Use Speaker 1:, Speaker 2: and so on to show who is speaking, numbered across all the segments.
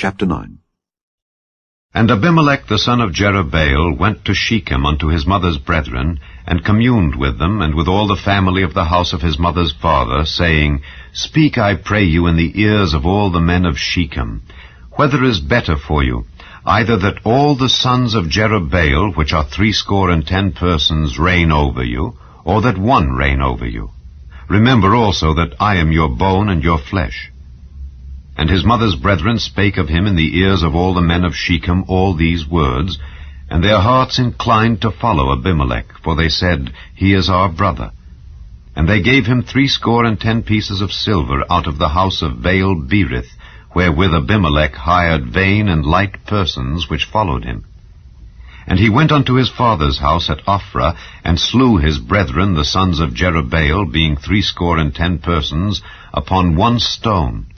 Speaker 1: Chapter 9.
Speaker 2: And Abimelech the son of Jerubbaal went to Shechem unto his mother's brethren, and communed with them, and with all the family of the house of his mother's father, saying, Speak, I pray you, in the ears of all the men of Shechem, whether is better for you, either that all the sons of Jerubbaal, which are 70 persons, reign over you, or that one reign over you. Remember also that I am your bone and your flesh. And his mother's brethren spake of him in the ears of all the men of Shechem all these words, and their hearts inclined to follow Abimelech, for they said, He is our brother. And they gave him 70 pieces of silver out of the house of Baal-berith, wherewith Abimelech hired vain and light persons which followed him. And he went unto his father's house at Ophrah, and slew his brethren the sons of Jerubbaal, being 70 persons, upon one stone.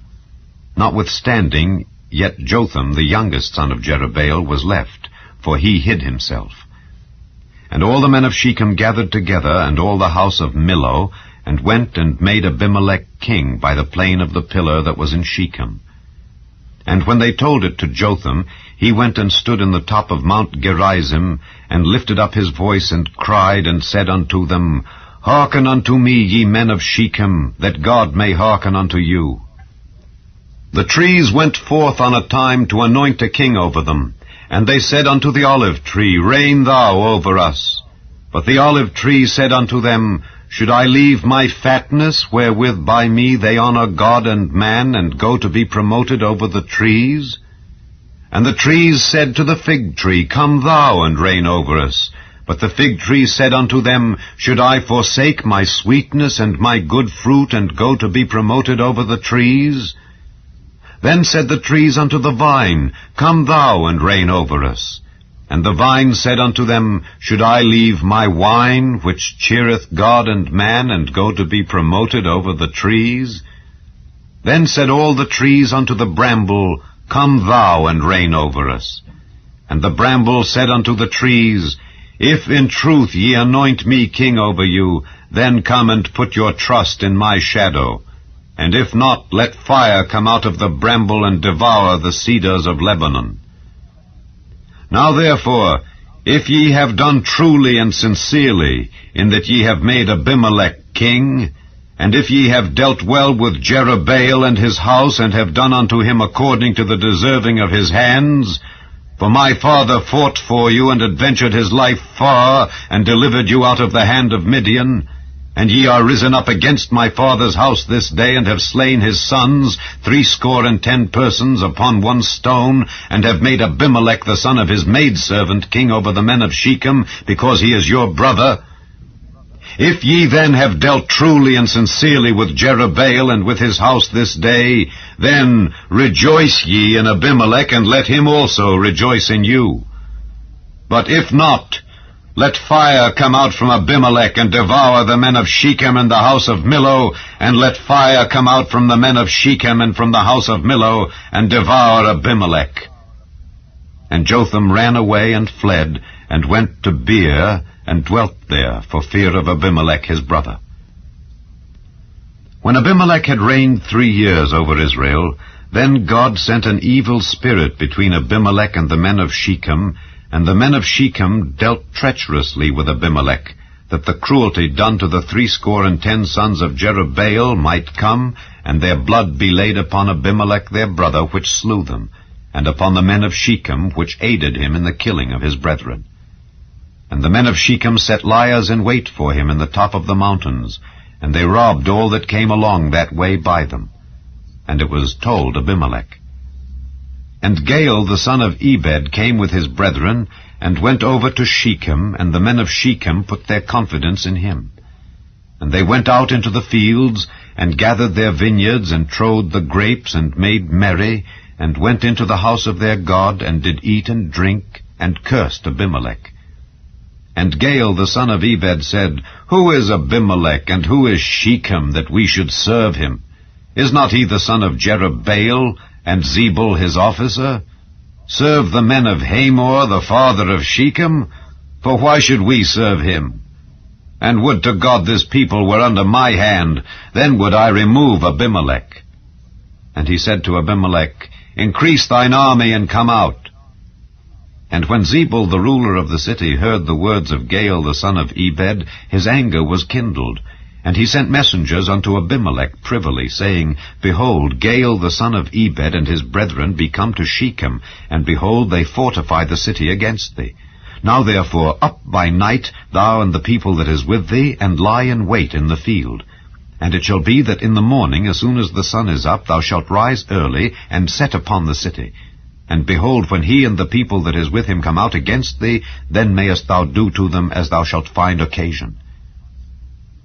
Speaker 2: Notwithstanding, yet Jotham, the youngest son of Jerubbaal, was left, for he hid himself. And all the men of Shechem gathered together, and all the house of Millo, and went and made Abimelech king by the plain of the pillar that was in Shechem. And when they told it to Jotham, he went and stood in the top of Mount Gerizim, and lifted up his voice, and cried, and said unto them, Hearken unto me, ye men of Shechem, that God may hearken unto you. The trees went forth on a time to anoint a king over them, and they said unto the olive tree, Reign thou over us. But the olive tree said unto them, Should I leave my fatness, wherewith by me they honor God and man, and go to be promoted over the trees? And the trees said to the fig tree, Come thou and reign over us. But the fig tree said unto them, Should I forsake my sweetness and my good fruit, and go to be promoted over the trees? Then said the trees unto the vine, Come thou and reign over us. And the vine said unto them, Should I leave my wine, which cheereth God and man, and go to be promoted over the trees? Then said all the trees unto the bramble, Come thou and reign over us. And the bramble said unto the trees, If in truth ye anoint me king over you, then come and put your trust in my shadow. And if not, let fire come out of the bramble and devour the cedars of Lebanon. Now therefore, if ye have done truly and sincerely, in that ye have made Abimelech king, and if ye have dealt well with Jerubbaal and his house, and have done unto him according to the deserving of his hands, for my father fought for you, and adventured his life far, and delivered you out of the hand of Midian, and ye are risen up against my father's house this day, and have slain his sons, 70 persons, upon one stone, and have made Abimelech the son of his maidservant king over the men of Shechem, because he is your brother. If ye then have dealt truly and sincerely with Jerubbaal and with his house this day, then rejoice ye in Abimelech, and let him also rejoice in you. But if not, let fire come out from Abimelech, and devour the men of Shechem and the house of Millo, and let fire come out from the men of Shechem and from the house of Millo, and devour Abimelech. And Jotham ran away and fled, and went to Beer, and dwelt there, for fear of Abimelech his brother. When Abimelech had reigned 3 years over Israel, then God sent an evil spirit between Abimelech and the men of Shechem, and the men of Shechem dealt treacherously with Abimelech, that the cruelty done to the 70 sons of Jerubbaal might come, and their blood be laid upon Abimelech their brother, which slew them, and upon the men of Shechem, which aided him in the killing of his brethren. And the men of Shechem set liers in wait for him in the top of the mountains, and they robbed all that came along that way by them. And it was told Abimelech. And Gaal the son of Ebed came with his brethren, and went over to Shechem, and the men of Shechem put their confidence in him. And they went out into the fields, and gathered their vineyards, and trode the grapes, and made merry, and went into the house of their God, and did eat and drink, and cursed Abimelech. And Gaal the son of Ebed said, Who is Abimelech, and who is Shechem, that we should serve him? Is not he the son of Jerubbaal, and Zebul his officer? Serve the men of Hamor, the father of Shechem? For why should we serve him? And would to God this people were under my hand, then would I remove Abimelech. And he said to Abimelech, Increase thine army and come out. And when Zebul the ruler of the city heard the words of Gaal the son of Ebed, his anger was kindled. And he sent messengers unto Abimelech privily, saying, Behold, Gaal the son of Ebed and his brethren be come to Shechem, and behold, they fortify the city against thee. Now therefore up by night, thou and the people that is with thee, and lie in wait in the field. And it shall be that in the morning, as soon as the sun is up, thou shalt rise early, and set upon the city. And behold, when he and the people that is with him come out against thee, then mayest thou do to them as thou shalt find occasion.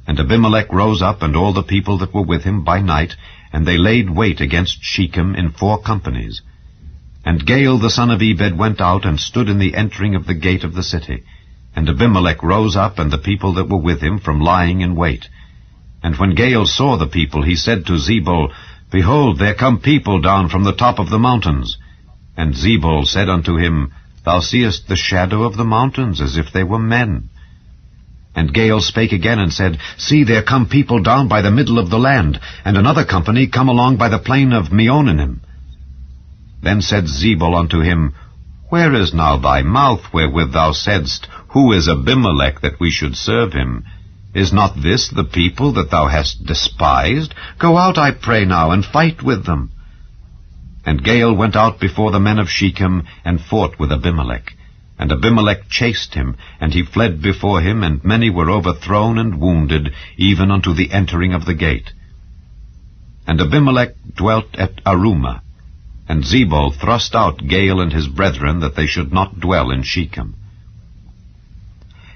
Speaker 2: And Abimelech rose up, and all the people that were with him by night, and they laid wait against Shechem in 4 companies. And Gaal the son of Ebed went out, and stood in the entering of the gate of the city. And Abimelech rose up, and the people that were with him, from lying in wait. And when Gaal saw the people, he said to Zebul, Behold, there come people down from the top of the mountains. And Zebul said unto him, Thou seest the shadow of the mountains, as if they were men. And Gaal spake again and said, See, there come people down by the middle of the land, and another company come along by the plain of Meonanim. Then said Zebul unto him, Where is now thy mouth, wherewith thou saidst, Who is Abimelech, that we should serve him? Is not this the people that thou hast despised? Go out, I pray now, and fight with them. And Gaal went out before the men of Shechem, and fought with Abimelech. And Abimelech chased him, and he fled before him, and many were overthrown and wounded, even unto the entering of the gate. And Abimelech dwelt at Arumah, and Zebul thrust out Gaal and his brethren, that they should not dwell in Shechem.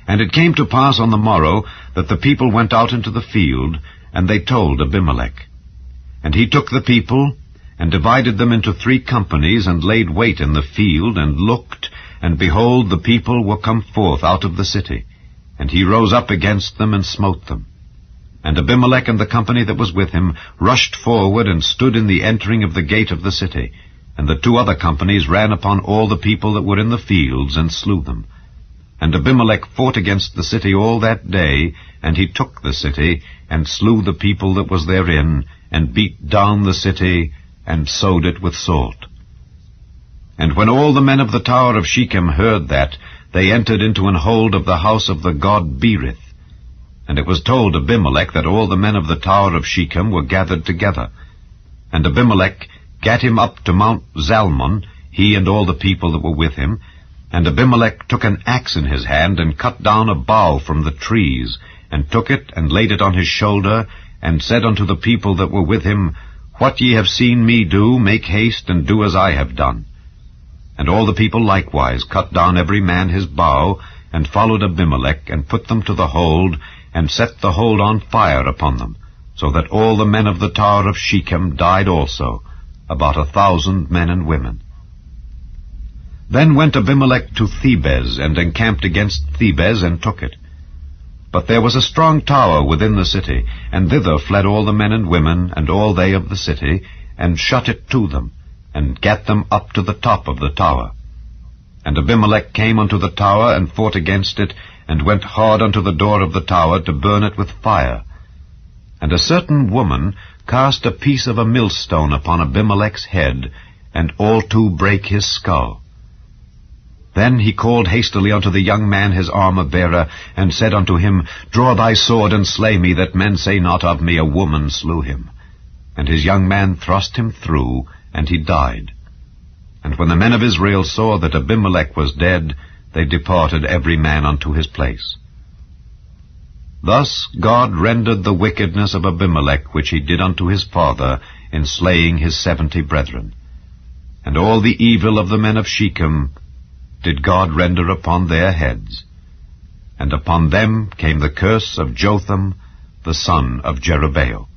Speaker 2: And it came to pass on the morrow, that the people went out into the field, and they told Abimelech. And he took the people, and divided them into 3 companies, and laid wait in the field, and looked, and behold, the people were come forth out of the city. And he rose up against them, and smote them. And Abimelech and the company that was with him rushed forward, and stood in the entering of the gate of the city. And the 2 other companies ran upon all the people that were in the fields, and slew them. And Abimelech fought against the city all that day, and he took the city, and slew the people that was therein, and beat down the city, and sowed it with salt. And when all the men of the tower of Shechem heard that, they entered into an hold of the house of the god Berith. And it was told Abimelech that all the men of the tower of Shechem were gathered together. And Abimelech gat him up to Mount Zalmon, he and all the people that were with him. And Abimelech took an axe in his hand, and cut down a bough from the trees, and took it, and laid it on his shoulder, and said unto the people that were with him, What ye have seen me do, make haste, and do as I have done. And all the people likewise cut down every man his bough, and followed Abimelech, and put them to the hold, and set the hold on fire upon them, so that all the men of the tower of Shechem died also, about 1,000 men and women. Then went Abimelech to Thebez, and encamped against Thebez, and took it. But there was a strong tower within the city, and thither fled all the men and women, and all they of the city, and shut it to them, and gat them up to the top of the tower. And Abimelech came unto the tower, and fought against it, and went hard unto the door of the tower, to burn it with fire. And a certain woman cast a piece of a millstone upon Abimelech's head, and all 2 brake his skull. Then he called hastily unto the young man his armor-bearer, and said unto him, Draw thy sword, and slay me, that men say not of me, A woman slew him. And his young man thrust him through, and he died. And when the men of Israel saw that Abimelech was dead, they departed every man unto his place. Thus God rendered the wickedness of Abimelech, which he did unto his father, in slaying his 70 brethren. And all the evil of the men of Shechem did God render upon their heads. And upon them came the curse of Jotham, the son of Jerubbaal.